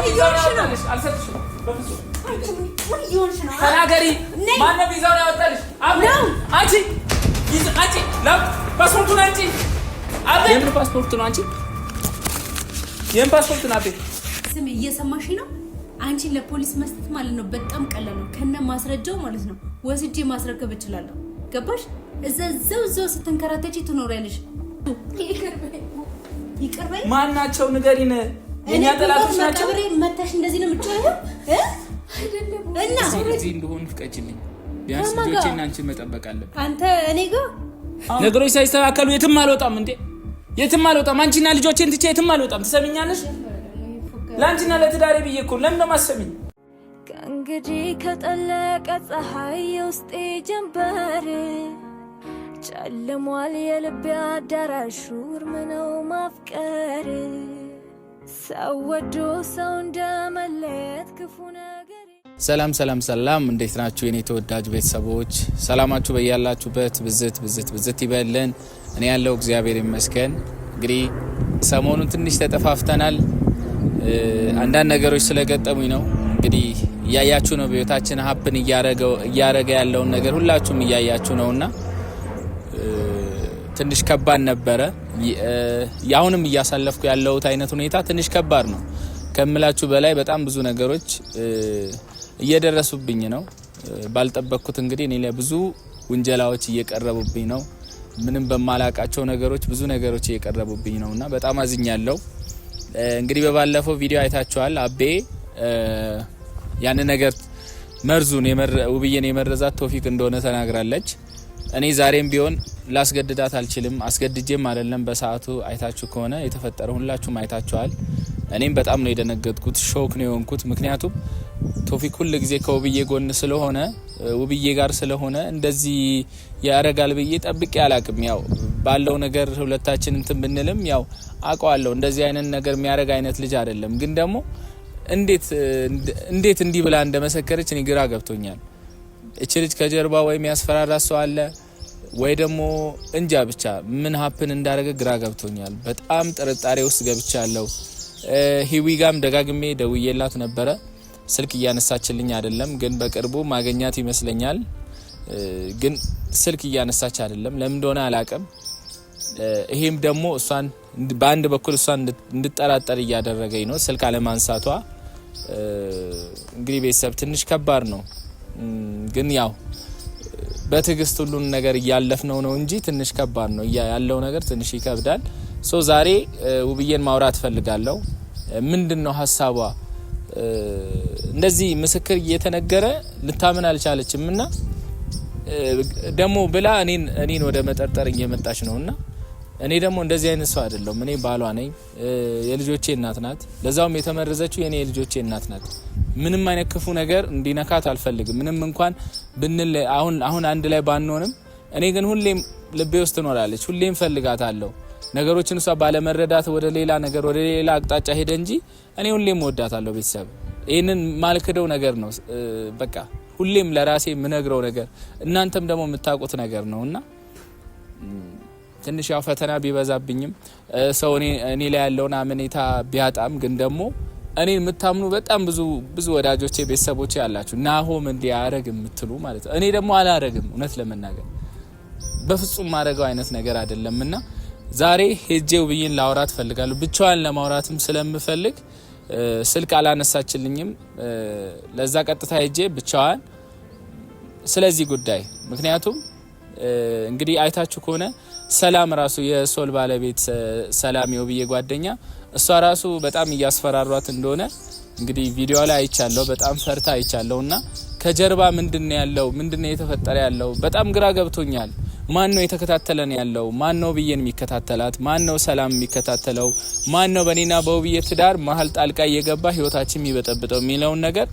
ይዞርሽ አልሰጥሽም በፍጹም ምን ይሆንሽ ነው ተናገሪ ማን ነው ቪዛውን ያወጣልሽ አብረው አንቺ ፓስፖርቱን አንቺ አብረው የምን ፓስፖርት ነው አንቺ የምን ፓስፖርት ነው አብረው ስሚ እየሰማሽ ነው አንቺን ለፖሊስ መስጠት ማለት ነው በጣም ቀላል ነው ከነ ማስረጃው ማለት ነው ወስጄ ማስረከብ እችላለሁ ገባሽ እዛው ስትንከራተቺ ትኖሪያለሽ ይቅርበይ ማናቸው ንገሪን የኛ ጠላቶች ናቸው ቀብሬ መታሽ እንደዚህ ነው የምትጮኸው አይደለም እና ስለዚህ እንደሆነ ፍቀጂልኝ ቢያንስ ልጆቼና አንቺን መጠበቅ አለብኝ አንተ እኔ ጋር ነገሮች ሳይስተካከሉ የትም አልወጣም እንዴ የትም አልወጣም አንቺና ልጆቼን ትቼ የትም አልወጣም ትሰሚኛለሽ ላንቺና ለትዳሬ ብዬ እኮ ለምን ማሰሚኝ ከእንግዲህ ከጠለቀ ፀሐይ ውስጥ ጀንበር ጨልሟል የልቤ አዳራሽ ምነው ማፍቀር ሰው ወዶ ሰው እንደመለየት ክፉ ነገር ሰላም እንዴት ናችሁ የኔ ተወዳጅ ቤተሰቦች ሰላማችሁ በያላችሁበት ብዝት ይበልን እኔ ያለው እግዚአብሔር ይመስገን እንግዲህ ሰሞኑን ትንሽ ተጠፋፍተናል አንዳንድ ነገሮች ስለገጠሙኝ ነው እንግዲህ ያያችሁ ነው በህይወታችን ሀፕን እያረገ ያለው ነገር ሁላችሁም እያያችሁ ነውና ትንሽ ከባድ ነበረ ያሁንም እያሳለፍኩ ያለውት አይነት ሁኔታ ትንሽ ከባድ ነው ከምላችሁ በላይ በጣም ብዙ ነገሮች እየደረሱብኝ ነው ባልጠበቅኩት እንግዲህ እኔ ላይ ብዙ ወንጀላዎች እየቀረቡብኝ ነው ምንም በማላቃቸው ነገሮች ብዙ ነገሮች እየቀረቡብኝ ነውና በጣም አዝኛለሁ እንግዲህ በባለፈው ቪዲዮ አይታችኋል አቤ ያን ነገር መርዙን ውብዬን የመረዛት ቶፊቅ እንደሆነ ተናግራለች እኔ ዛሬም ቢሆን ላስገድዳት አልችልም አስገድጄም አይደለም በሰዓቱ አይታችሁ ከሆነ የተፈጠረው ሁላችሁም አይታችኋል እኔም በጣም ነው የደነገጥኩት ሾክ ነው የሆንኩት ምክንያቱም ቶፊቅ ሁሉ ጊዜ ከውብዬ ጎን ስለሆነ ውብዬ ጋር ስለሆነ እንደዚህ ያረጋል ብዬ ጠብቄ አላቅም ያው ባለው ነገር ሁለታችን እንትን ብንልም ያው አቋለው እንደዚህ አይነት ነገር የሚያረጋ አይነት ልጅ አይደለም ግን ደግሞ እንዴት እንዲህ ብላ እንደመሰከረች እኔ ግራ ገብቶኛል እቺ ልጅ ከጀርባ ወይም ያስፈራራ ሰው አለ ወይ ደግሞ እንጃ ብቻ ምን ሀፕን እንዳረገ ግራ ገብቶኛል በጣም ጥርጣሬ ውስጥ ገብቻለሁ ሂዊጋም ደጋግሜ ደውዬላት ነበረ ስልክ እያነሳችልኝ አይደለም ግን በቅርቡ ማገኛት ይመስለኛል ግን ስልክ እያነሳች አይደለም ለምን እንደሆነ አላቀም ይሄም ደግሞ እሷን በአንድ በኩል እሷን እንድጠራጠር እያደረገኝ ነው ስልክ አለማንሳቷ እንግዲህ ቤተሰብ ትንሽ ከባድ ነው ግን ያው በትግስት ሁሉን ነገር እያለፍነው ነው እንጂ ትንሽ ከባድ ነው ያለው ነገር ትንሽ ይከብዳል ሶ ዛሬ ውብዬን ማውራት ፈልጋለሁ ምንድነው ሐሳቧ እንደዚህ ምስክር እየተነገረ ልታምን አልቻለችምና ደሞ ብላ እኔን ወደ መጠርጠር እየመጣች ነውና እኔ ደግሞ እንደዚህ አይነት ሰው አይደለም እኔ ባሏ ነኝ የልጆቼ እናት ናት ለዛውም የተመረዘችው የኔ የልጆቼ እናት ናት ምንም አይነት ክፉ ነገር እንዲነካት አልፈልግም ምንም እንኳን ብንል አሁን አንድ ላይ ባንሆንም እኔ ግን ሁሌም ልቤ ውስጥ ትኖራለች ሁሌም ፈልጋታለሁ ነገሮችን እሷ ባለመረዳት ወደ ሌላ አቅጣጫ ሄደ እንጂ እኔ ሁሌም ወዳታለሁ ቤተሰብ ይሄንን ማልከደው ነገር ነው በቃ ሁሌም ለራሴ ምነግረው ነገር እናንተም ደግሞ የምታውቁት ነገር ነውና ትንሽ ያው ፈተና ቢበዛብኝም ሰው እኔ ላይ ያለውን አመኔታ ቢያጣም ግን ደግሞ እኔ የምታምኑ በጣም ብዙ ወዳጆቼ ቤተሰቦቼ ያላችሁ ናሆም እንዲያረግ የምትሉ ማለት ነው እኔ ደግሞ አላረግም እውነት ለመናገር በፍጹም ማረጋው አይነት ነገር አይደለምና ዛሬ ሄጄ ውብዬን ላውራት ፈልጋለሁ ብቻዋን ለማውራትም ስለምፈልግ ስልክ አላነሳችልኝም ለዛ ቀጥታ ሄጄ ብቻዋን ስለዚህ ጉዳይ ምክንያቱም እንግዲህ አይታችሁ ከሆነ ሰላም ራሱ የሶል ባለቤት ሰላም የውብዬ ጓደኛ እሷ ራሱ በጣም እያስፈራሯት እንደሆነ እንግዲህ ቪዲዮ ላይ አይቻለሁ በጣም ፈርታ አይቻለሁና ከጀርባ ምንድነው የተፈጠረ ያለው በጣም ግራ ገብቶኛል ማን ነው የተከታተለን ያለው ማን ነው ብዬን የሚከታተላት ማን ነው ሰላም የሚከታተለው ማን ነው በኔና በውብዬ ትዳር መሀል ጣልቃ እየገባ ህይወታችን የሚበጠብጠው የሚለውን ነገር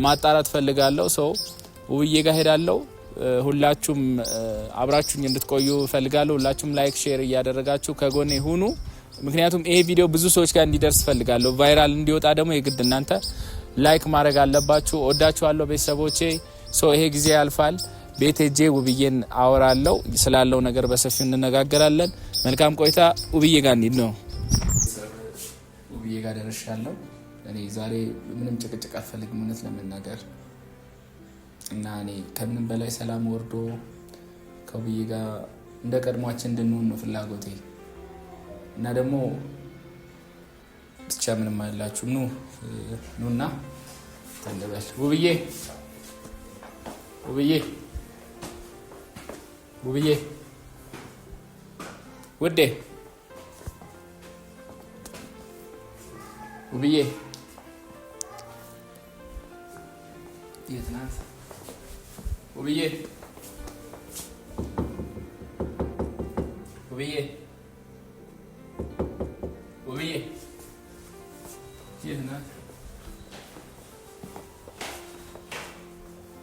ማጣራት ፈልጋለሁ ሰው ውብዬ ጋር ሄዳለሁ ሁላችሁም አብራችሁኝ እንድትቆዩ ፈልጋለሁ ሁላችሁም ላይክ ሼር እያደረጋችሁ ከጎኔ ሁኑ ምክንያቱም ይሄ ቪዲዮ ብዙ ሰዎች ጋር እንዲደርስ ፈልጋለሁ ቫይራል እንዲወጣ ደግሞ የግድ እናንተ ላይክ ማድረግ አለባችሁ ወዳችኋለሁ ቤተሰቦቼ ሶ ይሄ ጊዜ ያልፋል ቤት ሄጄ ውብዬን አወራለሁ ስላለው ነገር በሰፊው እንነጋገራለን መልካም ቆይታ ውብዬ ጋር እንሂድ ነው ውብዬ ጋር ደርሻለሁ እኔ ዛሬ ምንም ጭቅጭቅ አልፈልግም እውነት ለመናገር እና እኔ ከምንም በላይ ሰላም ወርዶ ከውብዬ ጋር እንደ ቀድሟችን እንድንሆን ነው ፍላጎቴ እና ደግሞ ብቻ ምንም አይላችሁ ኑና ተንበል ውብዬ ውዴ ውብዬ የት ናት ውብዬ የት ናት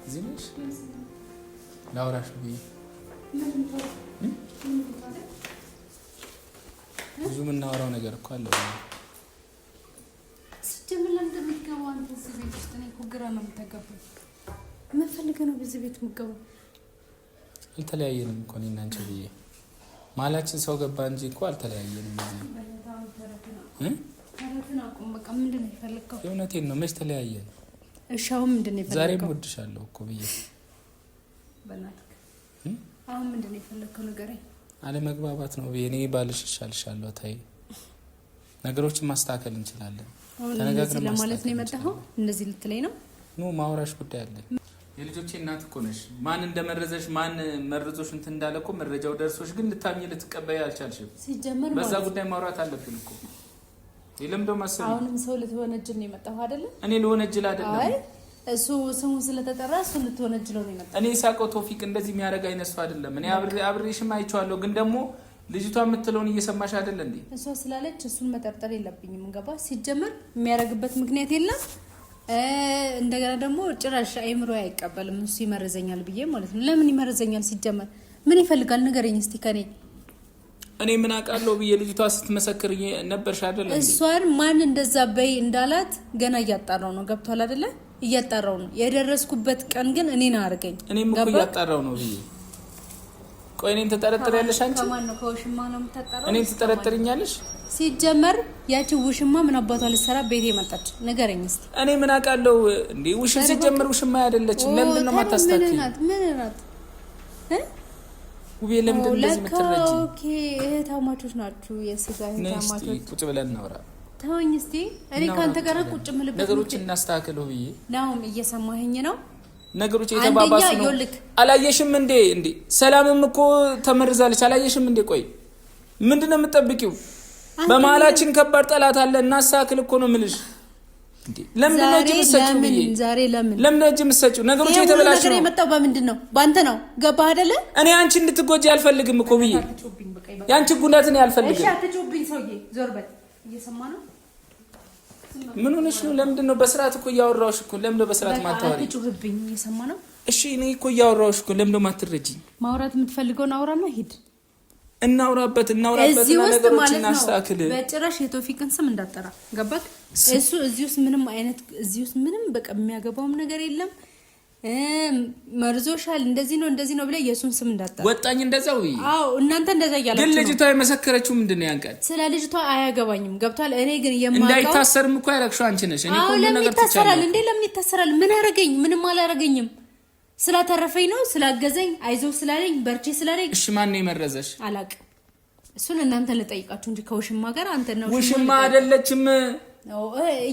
እዚህ ነሽ ላውራሽ ውብዬ ብዙ የምናወራው ነገር እኮ አለ ስትጀምር እንደምትገባው አንተ እዚህ ቤት ውስጥ እኔ እኮ ግራ ነው የምታገባው ምን ፈልገህ ነው በዚህ ቤት የምትገባው አልተለያየንም እኮ እኔና አንቺ ብዬ ማላችን ሰው ገባ እንጂ እኮ አልተለያየንም ተረትን አቁም በቃ ምንድን ነው የፈለግከው የእውነቴን ነው መች ተለያየን እሺ አሁን ምንድን ነው የፈለግከው ዛሬም እወድሻለሁ እኮ ብዬ በእናትህ አሁን ምንድን ነው የፈለግከው ንገረኝ አለመግባባት ነው ብዬ እኔ ባልሽ እሻልሻለሁ ታይ ነገሮችን ማስተካከል እንችላለን ተነጋግረን ለማለት ነው የመጣኸው እንደዚህ ልትለኝ ነው ማውራሽ ጉዳይ አለ የልጆቼ እናት እኮ ነሽ ማን እንደመረዘሽ ማን መረዞሽ እንትን እንዳለ እኮ መረጃው ደርሶሽ ግን ልታምኚ ልትቀበይ አልቻልሽም ሲጀመር በዛ ጉዳይ ማውራት አለብን እኮ ይለምዶ ማሰብ አሁንም ሰው ልትወነጅል ነው የመጣኸው አይደል እኔ ልወነጅል አይደለም አይ እሱ ስሙ ስለተጠራ እሱ ልትወነጅለው ነው የመጣኸው እኔ ሳቆ ቶፊቅ እንደዚህ የሚያደርግ አይነት ሰው አይደለም እኔ አብሬሽም አይቼዋለሁ ግን ደግሞ ልጅቷ የምትለውን እየሰማሽ አይደል እንዴ እሷ ስላለች እሱን መጠርጠር የለብኝም እንገባ ሲጀመር የሚያደርግበት ምክንያት የለም እንደገና ደግሞ ጭራሽ አይምሮ አይቀበልም እሱ ይመረዘኛል ብዬ ማለት ነው ለምን ይመረዘኛል ሲጀመር ምን ይፈልጋል ንገረኝ እስቲ ከኔ እኔ ምን አውቃለሁ ብዬ ልጅቷ ስትመሰክር ነበርሽ አይደል እንዴ እሷን ማን እንደዛ በይ እንዳላት ገና እያጣራው ነው ገብቷል አይደለ እያጣራው ነው የደረስኩበት ቀን ግን እኔን አርገኝ እኔም እኮ እያጣራው ነው ብዬ ቆይ እኔን ተጠረጥሪያለሽ አንቺ ከማን ነው ከውሽማ ነው የምትጠራው እኔን ትጠረጥሪኛለሽ ሲጀመር ያቺ ውሽማ ምን አባቷ ልትሰራ ቤቴ መጣች ንገረኝ እስቲ እኔ ምን አውቃለሁ እንዴ ውሽም ሲጀመር ውሽማ አይደለችም ለምን ነው ማታስታኪ ምን ናት ውብዬ ለምንድን እንደዚህ የምትረጂ ኦኬ እህታማቾች ናችሁ የስጋ እህታማቾች ቁጭ ብለን እናውራ ተወኝ እስቲ እኔ ካንተ ጋር ቁጭ ምልበት ነገሮችን እናስተካክለው ብዬ ናውም እየሰማኸኝ ነው ነገሮች የተባባሱ ነው አላየሽም እንዴ ሰላምም እኮ ተመርዛለች አላየሽም እንዴ ቆይ ምንድነው የምትጠብቂው በመሃላችን ከባድ ጠላት አለ እናስተካክል እኮ ነው ምልሽ እንዴ ለምን ነው ጅምሰጪው ብዬ ዛሬ ለምን ነው ጅምሰጪው ነገሮች የተበላሹ ነው የመጣው በምንድን ነው ባንተ ነው ገባህ አይደለ እኔ አንቺ እንድትጎጂ አልፈልግም እኮ ብዬ ያንቺ ጉዳት ነው ያልፈልግም እሺ አትጮብኝ ሰውዬ ዞር በል እየሰማ ነው ምን ሆነሽ ነው ለምንድን ነው በስርዓት እኮ እያወራሁሽ እኮ ለምን ነው በስርዓት ማታወሪ አትጮህብኝ እየሰማ ነው እሺ እኔ እኮ እያወራሁሽ እኮ ለምን ነው ማትረጂኝ ማውራት የምትፈልገውን አውራና ሂድ እናውራበት ነገሮችን እናስተካክል በጭራሽ የቶፊቅን ስም እንዳጠራ ገባክ እሱ እዚህ ውስጥ ምንም በቃ የሚያገባውም ነገር የለም መርዞሻል እንደዚህ ነው ብለ የሱን ስም እንዳጠራ ወጣኝ እንደዛው አዎ እናንተ እንደዛ ያያላችሁ ግን ልጅቷ የመሰከረችው ምንድነው ያንቀል ስለ ልጅቷ አያገባኝም ገብቷል እኔ ግን የማውቀው እንዳይታሰርም እኮ ያረክሽው አንቺ ነሽ እኔ እኮ ነገር ተታሰራል እንዴ ለምን ይታሰራል ምን አረገኝ ምንም አላረገኝም ስላተረፈኝ ነው ስላገዘኝ አይዞህ ስላለኝ በርቺ ስላለኝ እሺ ማን ነው የመረዘሽ አላውቅም እሱን እናንተ ልጠይቃችሁ እንጂ ከውሽማ ጋር አንተ ነው ውሽማ አይደለችም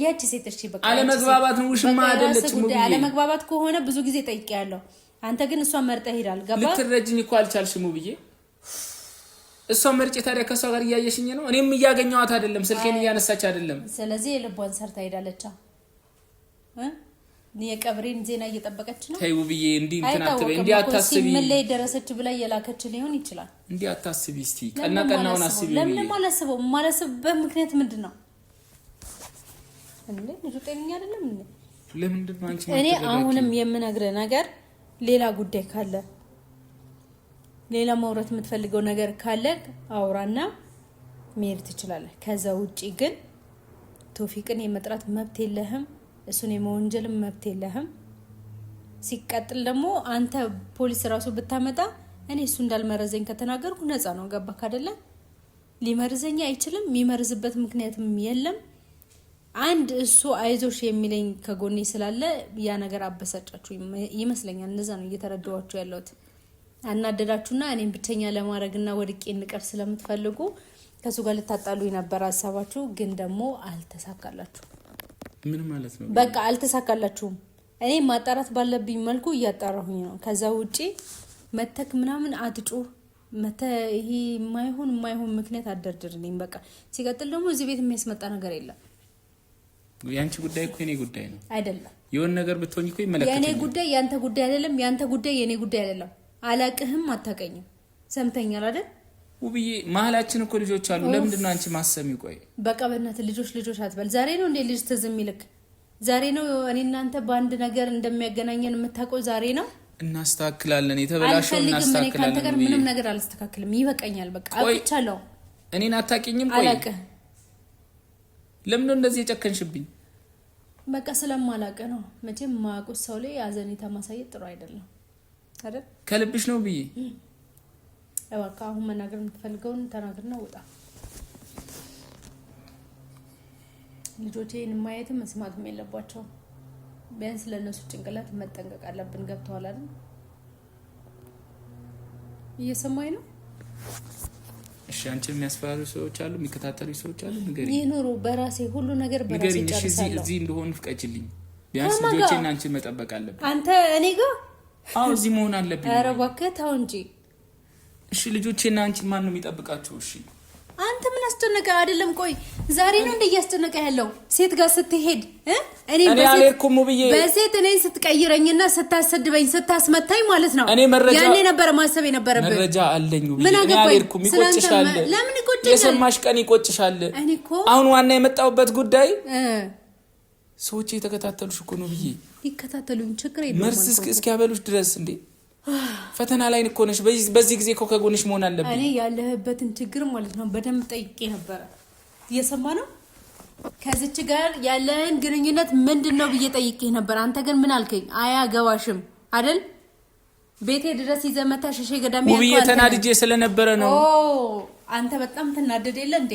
ያቺ ሴት እሺ በቃ አለመግባባት ነው ውሽማ አይደለችም አለመግባባት ከሆነ ብዙ ጊዜ ጠይቄያለሁ አንተ ግን እሷ መርጠህ ሄዳል ገባ ልትረጂኝ እኮ አልቻልሽም ብዬ እሷ መርጬ ታዲያ ከሷ ጋር እያየሽኝ ነው እኔም እያገኘኋት አይደለም ስልኬን እያነሳች አይደለም ስለዚህ የልቧን ሰርታ ሄዳለች የቀብሬን ዜና እየጠበቀች ነው ተይው ብዬ እንዲህ እንትን አትበይ እንዲህ አታስቢ ምን ላይ ደረሰች ብላ የላከች ሊሆን ይችላል እንዲህ አታስቢ እስቲ ቀናቀናውን አስቢ ለምን ማላስበው ምክንያት ምንድነው እንዴ ልጅ ጤነኛ አይደለም እንዴ ለምንድን ነው አንቺ እኔ አሁንም የምነግርህ ነገር ሌላ ጉዳይ ካለ ሌላ ማውራት የምትፈልገው ነገር ካለ አውራና መሄድ ትችላለህ ከዛ ውጪ ግን ቶፊቅን የመጥራት መብት የለህም እሱን የመወንጀል መብት የለህም ሲቀጥል ደግሞ አንተ ፖሊስ ራሱ ብታመጣ እኔ እሱ እንዳልመረዘኝ ከተናገርኩ ነፃ ነው ገባክ አይደለ ሊመርዘኝ አይችልም የሚመርዝበት ምክንያትም የለም አንድ እሱ አይዞሽ የሚለኝ ከጎኔ ስላለ ያ ነገር አበሳጫችሁ ይመስለኛል። እንደዛ ነው እየተረዳኋችሁ ያለሁት። አናደዳችሁና እኔን ብቸኛ ለማድረግና ወድቄ እንቀር ስለምትፈልጉ ከሱ ጋር ልታጣሉ ነበር ሀሳባችሁ፣ ግን ደግሞ አልተሳካላችሁ። ምን ማለት ነው? በቃ አልተሳካላችሁም። እኔ ማጣራት ባለብኝ መልኩ እያጣራሁኝ ነው። ከዛ ውጪ መተክ ምናምን አትጩ ይሄ የማይሆን ምክንያት አደርድርልኝ። በቃ ሲቀጥል ደግሞ እዚህ ቤት የሚያስመጣ ነገር የለም። ያንቺ ጉዳይ እኮ የኔ ጉዳይ ነው አይደለም። የሆነ ነገር ብትሆኝ እኮ ይመለከተኛል። የኔ ጉዳይ ያንተ ጉዳይ አይደለም። ያንተ ጉዳይ የኔ ጉዳይ አይደለም። አላቅህም፣ አታቀኝም። ሰምተኛል አይደል? ውብዬ መሀላችን እኮ ልጆች አሉ። ለምንድን ነው አንቺ ማሰሚው? ቆይ በቃ በእናትህ ልጆች አትበል። ዛሬ ነው እንዴ ልጅ ትዝ የሚልክ? ዛሬ ነው እኔ እናንተ በአንድ ነገር እንደሚያገናኘን የምታውቀው? ዛሬ ነው። እናስተካክላለን፣ የተበላሸው እናስተካክላለን። እኔ ካንተ ጋር ምንም ነገር አላስተካክልም። ይበቃኛል። በቃ አጥቻለሁ። እኔን አታውቂኝም? ቆይ አላቅህ። ለምን ነው እንደዚህ የጨከንሽብኝ? በቃ ስለማላቅህ ነው። መቼም ማያውቁት ሰው ላይ አዘኔታ ማሳየት ጥሩ አይደለም አይደል? ከልብሽ ነው ብዬ በቃ አሁን መናገር የምትፈልገውን ተናግርና ውጣ። ልጆቼን ማየትም መስማትም የለባቸውም። ቢያንስ ለነሱ ጭንቅላት መጠንቀቅ አለብን። ገብተዋል አይደል? እየሰማኝ ነው? እሺ አንቺ የሚያስፈራሩ ሰዎች አሉ፣ የሚከታተሉ ሰዎች አሉ። ንገሪኝ። ይኑሩ። በራሴ ሁሉ ነገር በራሴ ጨርሳለሁ። እዚህ እንደሆነ ፍቀጅልኝ። ቢያንስ ልጆቼን አንቺ መጠበቅ አለብን። አንተ እኔ ጋር አዎ እዚህ መሆን አለብኝ። ኧረ እባክህ ተው እንጂ። እሺ ልጆቼና አንቺ ማን ነው የሚጠብቃቸው? እሺ አንተ ምን አስጨነቀ? አይደለም ቆይ ዛሬ ነው እንደ እያስጨነቀ ያለው ሴት ጋር ስትሄድ እኔ አልሄድኩም ብዬ በሴት እኔን ስትቀይረኝና ስታሰድበኝ ስታስመታኝ ማለት ነው። ያኔ ነበር ማሰብ የነበረብህ። መረጃ አለኝ ብዬ እኔ አልሄድኩም። ይቆጭሻል። ለምን ይቆጭሻል? የሰማሽ ቀን ይቆጭሻል። አሁን ዋና የመጣሁበት ጉዳይ ሰዎች የተከታተሉሽ እኮ ነው ብዬ ይከታተሉኝ። ችግር የለም መርስ እስኪያበሉሽ ድረስ እንዴ ፈተና ላይ እኮ ነሽ። በዚህ ጊዜ እኮ ከጎንሽ መሆን አለብኝ። እኔ ያለህበትን ችግር ማለት ነው በደንብ ጠይቄ ነበር። እየሰማ ነው? ከዚች ጋር ያለህን ግንኙነት ምንድነው ብዬ ጠይቄ ነበር። አንተ ግን ምን አልከኝ? አያገባሽም አይደል? ቤቴ ድረስ ይዘመታ ሸሼ ገዳሚ ያልኳት ውብዬ ተናድጄ ስለነበረ ነው። አንተ በጣም ትናደድ የለ እንዴ?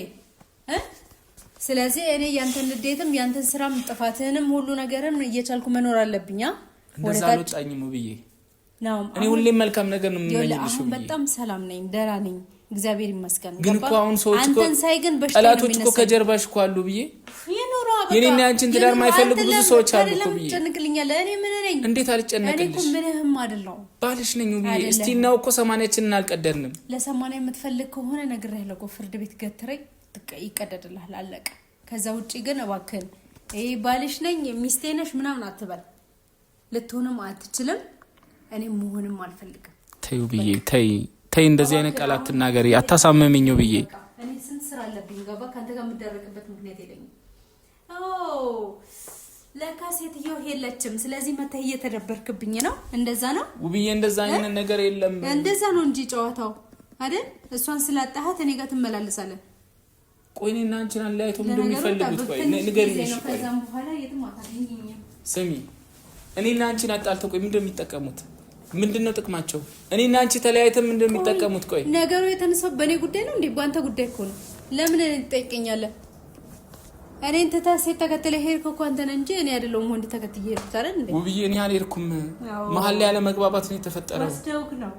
ስለዚህ እኔ ያንተን ንዴትም ያንተን ስራም ጥፋትህንም ሁሉ ነገርም እየቻልኩ መኖር አለብኝ። እንደዛ አልወጣኝም ውብዬ። እኔ ሁሌም መልካም ነገር ነው የምመኝልሽ። አሁን በጣም ሰላም ነኝ፣ ደህና ነኝ፣ እግዚአብሔር ይመስገን። ግን እኮ አሁን ሰዎች እኮ አንተን ሳይ ግን ጠላቶች እኮ ከጀርባሽ እኮ አሉ ብዬ የኔና አንቺን ትዳር የማይፈልጉ ብዙ ሰዎች አሉ እኮ ብዬ ጨንቅልኛል። እኔ ምን ነኝ? እንዴት አልጨነቅልሽ? እኔ እኮ ምንህም አይደለም ባልሽ ነኝ ብዬ። እስቲ ነው እኮ 80ችንን አልቀደድንም። ለ80 የምትፈልግ ከሆነ ነግሬሃለሁ እኮ ፍርድ ቤት ገትረኝ ይቀደድልሃል፣ አለቀ። ከዛ ውጪ ግን እባክህን ይሄ ባልሽ ነኝ ሚስቴ ነሽ ምናምን አትበል። ልትሆንም አትችልም። እኔ መሆንም አልፈልግም። ተይው ብዬ ተይ እንደዚህ አይነት ቃላት ተናገሪ፣ አታሳመመኝው ብዬ። እኔ ስንት ስራ አለብኝ። ገባ? ካንተ ጋር የምደረቅበት ምክንያት የለኝም። ለካ ሴትየው የለችም። ስለዚህ መተህ እየተደበርክብኝ ነው። እንደዛ ነው ውብዬ? እንደዛ አይነት ነገር የለም። እንደዛ ነው እንጂ ጨዋታው አይደል? እሷን ስላጣሃት እኔ ጋር ትመላለሳለህ። ቆይ እኔና አንቺን አለያይተው ምንድን ነው የሚፈልጉት? ቆይ ንገሪኝ። እሺ ከዛም በኋላ የትም አታገኝኝም። ስሚ እኔና አንቺን አጣልተው ቆይ ምንድን ነው የሚጠቀሙት? ምንድነው ጥቅማቸው? እኔና አንቺ ተለያይተን ምንድነው የሚጠቀሙት? ቆይ ነገሩ የተነሳው በእኔ ጉዳይ ነው እንዴ? በአንተ ጉዳይ እኮ ነው። ለምን ትጠይቀኛለህ? እኔን ትተህ ሴት ተከትለህ ሄድከው እኮ አንተ ነህ እንጂ እኔ አይደለሁም ወንድ ተከትዬ ሄድኩት አይደል እንዴ? ውብዬ እኔ አልሄድኩም። መሀል ላይ ያለ መግባባት ነው የተፈጠረው። ወስደውክ ነው።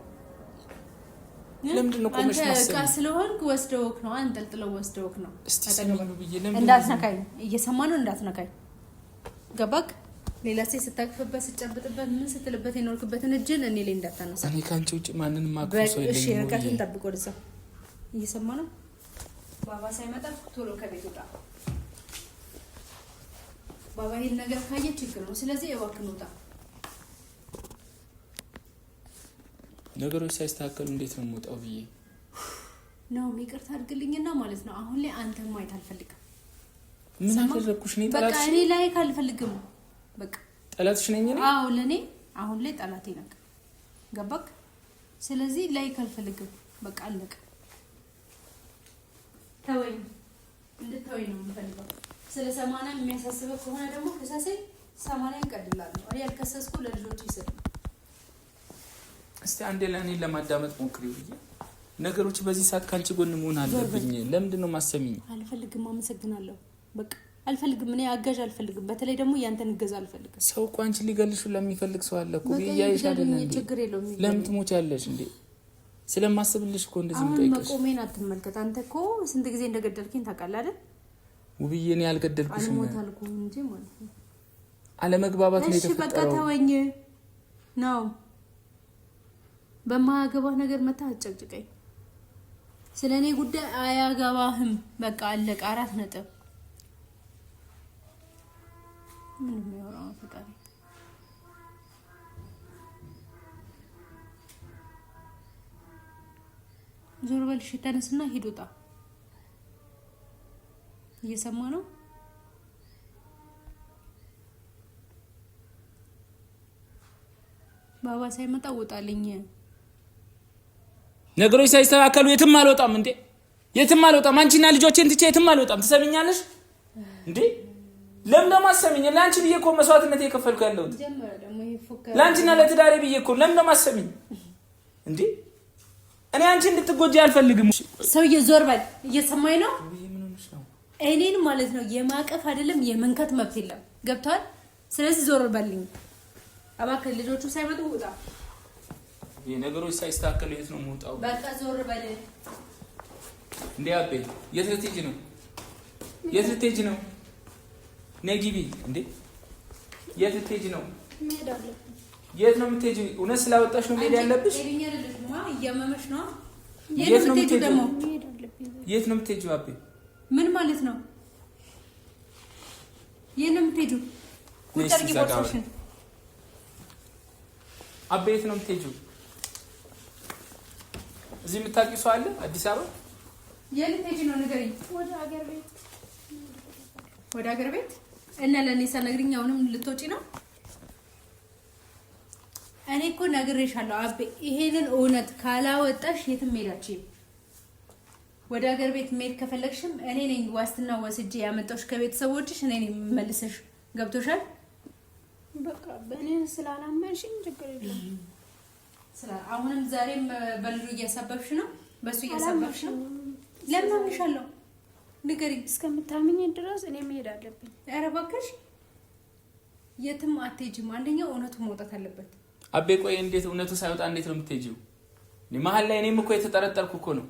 ለምንድን ነው ቆመሽ ማሰብ? አንተ ስለሆንክ ወስደውክ ነው። አንጠልጥለው ወስደውክ ነው። እስቲ ሰማኝ ውብዬ፣ ለምን እንዳትነካኝ? እየሰማ ነው። እንዳትነካኝ። ገባክ? ሌላ ሴት ስታቅፍበት ስጨብጥበት ምን ስትልበት የኖርክበትን እጅን እኔ ላይ እንዳታነሳ። እኔ ካንቺ ውጭ ማንንም ማክሮ ሰው የለኝም። እሺ ርቀትን ጠብቆ ወደዛ። እየሰማ ነው። ባባ ሳይመጣ ቶሎ ከቤት ወጣ። ባባ ይሄን ነገር ካየ ችግር ነው። ስለዚህ እባክህ ውጣ። ነገሮች ሳይስተካከሉ እንዴት ነው የምወጣው ብዬ ነው። ይቅርታ አድርግልኝና ማለት ነው አሁን ላይ አንተ ማየት አልፈልግም። ምን አደረኩሽ? እኔ ጠላትሽ? በቃ እኔ ላይ አልፈልግም። በቃ ጠላትሽ ነኝ እኔ? አዎ ለኔ አሁን ላይ ጠላቴ ነህ። ገባክ? ስለዚህ ላይ አልፈልግም። በቃ አለቀ። ተወኝ፣ እንድትተወኝ ነው የምፈልገው። ስለ 80 የሚያሳስበው ከሆነ ደግሞ ከሳሰኝ 80 እንቀድላለሁ። እኔ ያልከሰስኩ ለልጆች ይስጥ። እስቲ አንዴ ለኔ ለማዳመጥ ሞክሪው ብዬ ነገሮች በዚህ ሰዓት ካንቺ ጎን መሆን አለብኝ። ለምንድን ነው ማሰሚኝ? አልፈልግም። አመሰግናለሁ። በቃ አልፈልግም። እኔ አጋዥ አልፈልግም። በተለይ ደግሞ ያንተን እገዛ አልፈልግም። ሰው እኮ አንቺ ሊገልሽ ለሚፈልግ ሰው አለ እኮ ይያይሽ አይደል እንዴ? ችግር የለውም። ለምን ትሞቻለሽ እንዴ? ስለማስብልሽ እኮ እንደዚህ የምጠይቅሽ። መቆሜን አትመልከት። አንተ እኮ ስንት ጊዜ እንደገደልከኝ ታውቃለህ አይደል? ውብዬ እኔ አልገደልኩሽም። አልሞታልኩ እንጂ ማለት ነው። አለመግባባት ነው የተፈጠረው። እሺ በቃ ተወኝ ነው። በማያገባህ ነገር መታ አጨቅጭቀኝ። ስለኔ ጉዳይ አያገባህም። በቃ አለቀ። 4 ነጥብ። ምንም ያወራው ፈቃሪ ዞር በልሽ። ተነስና ሂድ ውጣ። እየሰማ ነው። ባባ ሳይመጣ ውጣልኝ። ነገሮች ሳይስተካከሉ የትም አልወጣም እንዴ? የትም አልወጣም። አንቺና ልጆቼን ትቼ የትም አልወጣም። ትሰሚኛለሽ እንዴ? ለምን ለማሰሚኝ? ለአንቺ ብዬ እኮ መስዋዕትነት የከፈልኩ ያለሁት ለአንቺና ለትዳሬ ብዬ እኮ። ለምን ለማሰሚኝ እንዴ? እኔ አንቺ እንድትጎጂ አልፈልግም። ሰውዬ ዞር በል። እየሰማኝ ነው? እኔን ማለት ነው የማቀፍ አይደለም የመንከት መብት የለም። ገብቷል? ስለዚህ ዞር በልኝ እባክህ። ልጆቹ ሳይመጡ ውጣ። ነገሮች ሳይስተካከሉ የት ነው የምወጣው? በቃ ዞር በል እንዴ። አቤ የት ልትሄጂ ነው? የት ልትሄጂ ነው? ነይ ግቢ። እንዴ የት ልትሄጂ ነው? የት ነው የምትሄጂው? እውነት ስላወጣሽ ነው መሄድ ያለብሽ? እያመመሽ ነው። የት ነው የምትሄጂው ደግሞ? የት ነው የምትሄጂው? አቤ ምን ማለት ነው? የት ነው የምትሄጂው? ቁጭ አድርጊ ቦርሳሽን። አቤ የት ነው የምትሄጂው? እዚህ የምታውቂው ሰው አለ አዲስ አበባ? የት ልትሄጂ ነው ንገሪኝ። ወደ ሀገር ቤት። ወደ ሀገር ቤት? እና ለእኔ ሳትነግሪኝ አሁንም ልትወጪ ነው? እኔ እኮ ነግሬሻለሁ አቤ፣ ይሄንን እውነት ካላወጣሽ የትም ሄዳችም። ወደ ሀገር ቤት መሄድ ከፈለግሽም እኔ ነኝ ዋስትና ወስጄ ያመጣሁሽ ከቤተሰቦችሽ። እኔ ነኝ መልሰሽ። ገብቶሻል? በቃ በእኔ ስላላመንሽኝ ችግር የለም። አሁንም ዛሬም በልጁ እያሳበብሽ ነው፣ በሱ እያሳበብሽ ነው። ለምን አምንሻለሁ? ንገሪኝ። እስከምታምኝ ድረስ እኔ መሄድ አለብኝ። ኧረ እባክሽ የትም አትሄጂም። አንደኛው እውነቱ መውጣት አለበት። አቤ ቆይ፣ እንዴት እውነቱ ሳይወጣ እንዴት ነው የምትሄጂው? መሀል ላይ እኔም እኮ የተጠረጠርኩ እኮ ነው።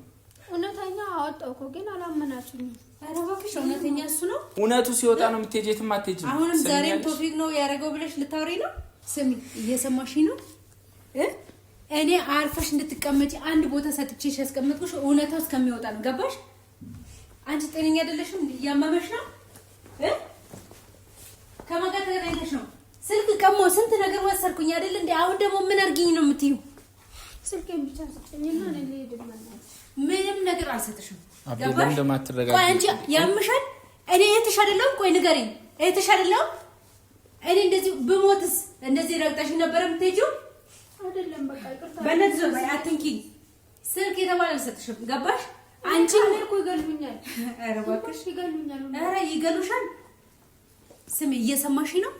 እውነተኛ አወጣው እኮ ግን አላመናችሁኝም። ኧረ እባክሽ እውነተኛ እሱ ነው። እውነቱ ሲወጣ ነው የምትሄጂው፣ የትም አትሄጂም። አሁንም ዛሬም ቶፊቅ ነው ያደረገው ብለሽ ልታወሪ ነው? ስሚ፣ እየሰማሽኝ ነው? እኔ አርፈሽ እንድትቀመጪ አንድ ቦታ ሰጥቼሽ ያስቀመጥኩሽ እውነታው እስከሚወጣ ነው። ገባሽ? አንቺ ጤነኛ አይደለሽም። እያመመሽ ነው። ከማን ጋር ተገናኝተሽ ነው? ስልክ ቀሞ ስንት ነገር ወሰርኩኝ አይደል እንዴ? አሁን ደግሞ ምን አርጊኝ ነው የምትዩ? ስልኬን ብቻ ስጭኝና እኔ ልሄድ ማለት። ምንም ነገር አልሰጥሽም። ገባሽ? እንደማትረጋጊ ቆይ አንቺ ያምሻል። እኔ እህትሽ አይደለሁም? ቆይ ንገሪኝ፣ እህትሽ አይደለሁም? እኔ እንደዚህ ብሞትስ እንደዚህ ረግጠሽ ነበር የምትሄጂው? አይደለም በቃ ይቅርታ። በእነዚህ ዞር በይ፣ አትንኪ። ስልክ የተባለ አልሰጥሽም። ገባሽ? አንቺ እኮ ይገሉኛል። ኧረ እባክሽ ይገሉኛል። ኧረ ይገሉሻል። ስሚ፣ እየሰማሽ ነው?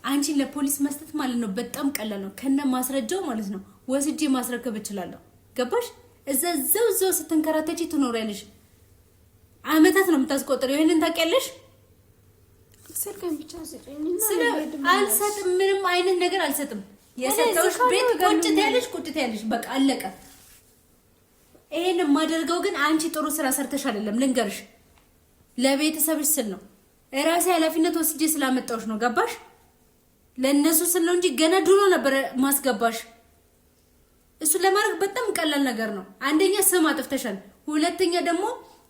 አንቺን ለፖሊስ መስጠት ማለት ነው በጣም ቀላል ነው። ከነ ማስረጃው ማለት ነው ወስጄ ማስረከብ እችላለሁ። ገባሽ? እዛው ስትንከራተቺ ትኖሪያለሽ። አመታት ነው የምታስቆጥረው። ይሄንን ታውቂያለሽ? ስልኬን ብቻ ስጭኝና አልሰጥም። ምንም አይነት ነገር አልሰጥም። የሰጠውሽ ቤት ቁጭት ያለሽ በቃ አለቀ። ይሄን የማደርገው ግን አንቺ ጥሩ ስራ ሰርተሽ አይደለም፣ ልንገርሽ። ለቤተሰብሽ ስል ነው። እራሴ ኃላፊነት ወስጄ ስላመጣውሽ ነው። ገባሽ? ለነሱ ስል ነው እንጂ ገና ድሮ ነበር ማስገባሽ። እሱ ለማድረግ በጣም ቀላል ነገር ነው። አንደኛ ስም አጥፍተሻል። ሁለተኛ ደግሞ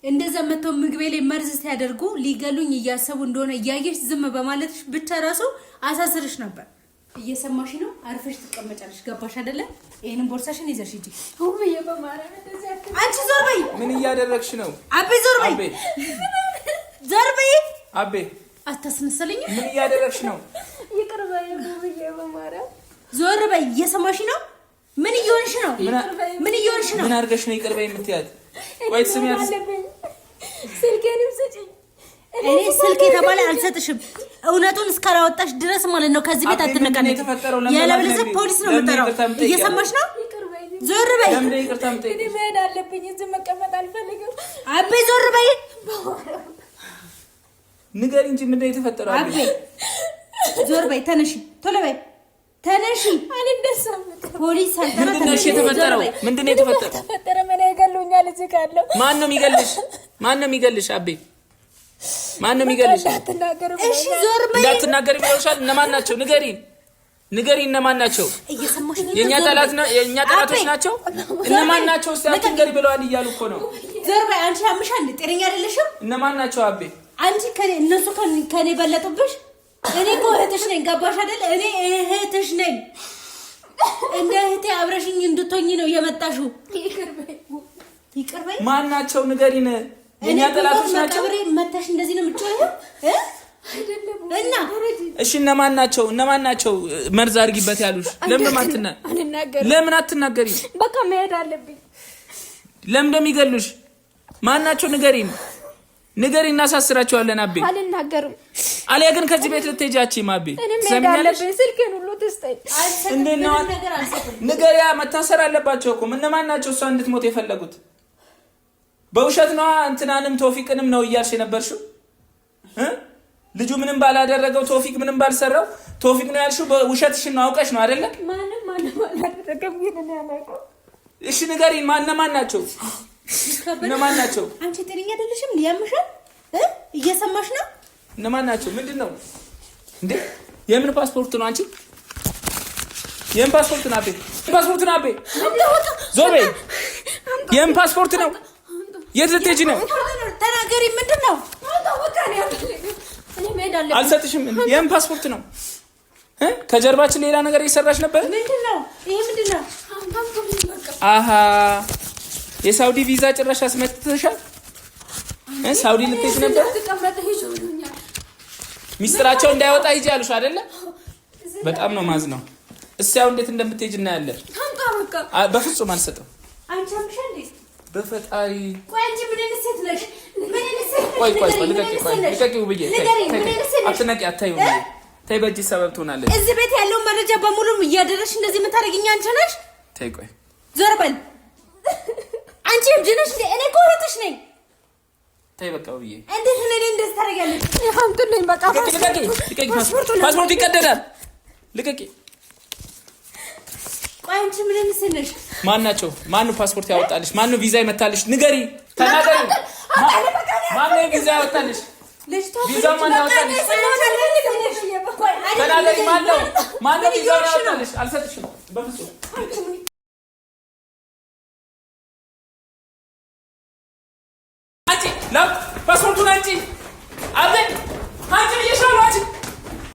እንደዛ መተው ምግቤ ላይ መርዝ ሲያደርጉ ሊገሉኝ እያሰቡ እንደሆነ እያየሽ ዝም በማለትሽ ብቻ ራሱ አሳስርሽ ነበር። እየሰማሽ ነው? አርፈሽ ትቀመጫለሽ። ገባሽ አይደለ? ይሄንን ቦርሳሽን ይዘሽ ሂጂ። ሁብዬ በማርያም እንደዚህ አትበይ። አንቺ ዞር በይ። ምን እያደረግሽ ነው? አቤ ዞር በይ። አቤ ዞር በይ። አቤ አታስነሳለኝ። ምን እያደረግሽ ነው? ይቅር በይ ሁብዬ በማርያም ዞር በይ። እየሰማሽ ነው? ምን እየሆንሽ ነው? ምን እየሆንሽ ነው? ምን አድርገሽ ነው ይቅር በይ የምትያት? ቆይ ትስሚያት። ስልኬንም ስጪኝ። እኔ ስልክ የተባለ አልሰጥሽም። እውነቱን እስካላወጣሽ ድረስ ማለት ነው ከዚህ ቤት አትነቃነቂ። ያለበለዚያ ፖሊስ ነው የምጠራው። እየሰማሽ ነው? ዞር በይ። ለምን ይቅርታ የምጠይቅሽ? እኔ መሄድ አለብኝ። እዚህ መቀመጥ አልፈልግም። አቤ ዞር በይ። ንገሪ እንጂ ምንድን ነው የተፈጠረው? አቤ ዞር በይ፣ ተነሺ፣ ቶሎ በይ፣ ተነሺ። አልደሳም። ፖሊስ አልጠራ። ምንድን ነው የተፈጠረው? ምንድን ነው የተፈጠረው? ተፈጠረ ምን ያገሉኛል? እዚህ ካለው ማን ነው የሚገልሽ? ማን ነው የሚገልሽ? አቤ ማን ነው የሚገልሽ? እሺ ዞር በይ። እንዳትናገሪ ብለውሻል። እነማን ናቸው? ንገሪ እነማን ናቸው? የኛ ጠላት ነው? የኛ ጠላቶች ናቸው? እነማን ናቸው? እስቲ አትንገሪ ብለዋል እያሉ እኮ ነው። ዞር በይ። አንቺ አምሻል፣ ጤነኛ አይደለሽም። እነማን ናቸው? አቤ አንቺ እነሱ ከኔ በለጡብሽ። እኔ እኮ እህትሽ ነኝ። ገባሽ አይደል? እኔ እህትሽ ነኝ። እንደ እህቴ አብረሽኝ እንድትሆኚ ነው የመጣሽው። ይቅር በይ። ማን ናቸው? ንገሪን። የኛ ጠላቶች ናቸው? መታሽ እንደዚህ ነው የምትጮኸው? እና እሺ እነማን ናቸው? መርዝ አድርጊበት ያሉሽ? ለምን አትናገሪ? በቃ መሄድ አለብኝ። ለምን እንደሚገሉሽ? ማን ናቸው? ንገሪን፣ እናሳስራቸዋለን። አቤ አልናገርም። አሊያ ግን ከዚህ ቤት ልትሄጃቺ? ማቤ ሰሚያለሽ? ስልኬን ሁሉ ትስጠኝ። እንደና ንገሪያ። መታሰር አለባቸው እኮ። እነማን ናቸው እሷ እንድትሞት የፈለጉት? በውሸት ነው እንትናንም ቶፊቅንም ነው እያልሽ የነበርሽው? ልጁ ምንም ባላደረገው ቶፊቅ ምንም ባልሰራው ቶፊቅ ነው ያልሽው። በውሸትሽን ነው አውቀሽ ነው አይደለ? ማንም አላደረገም። ይሄን ያላቀው። እሺ ንገሪን፣ እነማን ናቸው? አንቺ ጤነኛ አይደለሽም። ያምሻል። እየሰማሽ ነው? እነማን ናቸው? ምንድነው እንዴ? የምን ፓስፖርት ነው? አንቺ የምን ፓስፖርት ነው? አቤ ዞር በይ። የምን ፓስፖርት ነው? የት ልትሄጂ ነው? ተናገሪ። ምንድነው? አልሰጥሽም። የምን ፓስፖርት ነው? ከጀርባችን ሌላ ነገር እየሰራሽ ነበር። ምንድነው ይሄ? ምንድነው? አሃ የሳውዲ ቪዛ ጭራሽ አስመጥተሻል። ሳውዲ ልትሄጂ ነበር። ሚስጥራቸው እንዳይወጣ ሂጂ አሉሽ አይደለ? በጣም ነው ማዝነው። እስያው እንዴት እንደምትሄጂ እናያለን። በፍጹም አልሰጥም። አንቺ አምሻል። በፈጣሪ ቆይ አንቺ ምን አይነት ሴት ነሽ? ቆይ ልቀቂው ብዬ አትነቂ። አታዩ ተይ፣ በእጅ ሰበብ ትሆናለች። እዚህ ቤት ያለው መረጃ በሙሉ እያደረሽ እንደዚህ የምታደርጊኝ አንቺ ነሽ። ተይ ቆይ ዞር በል። አንቺ እብድ ነሽ እንዴ? እኔ እኮ እህትሽ ነኝ። ተይ በቃ ብዬ እንዴት እኔ እንደዚህ ታደርጊያለሽ? አልሐምዱሊላህ። በቃ ልቀቂ። ፓስፖርቱ ይቀደዳል። ልቀቂ። ቆይ አንቺ ምን አይነት ሴት ነሽ? ማን ናቸው? ማን ነው ፓስፖርት ያወጣልሽ? ማን ነው ቪዛ ይመታልሽ? ንገሪ፣ ተናገሪ። ማን ነው ቪዛ ያወጣልሽ? ቪዛ ማን ያወጣልሽ? ተናገሪ። ማን ነው ቪዛ ያወጣልሽ? አልሰጥሽም በፍጹም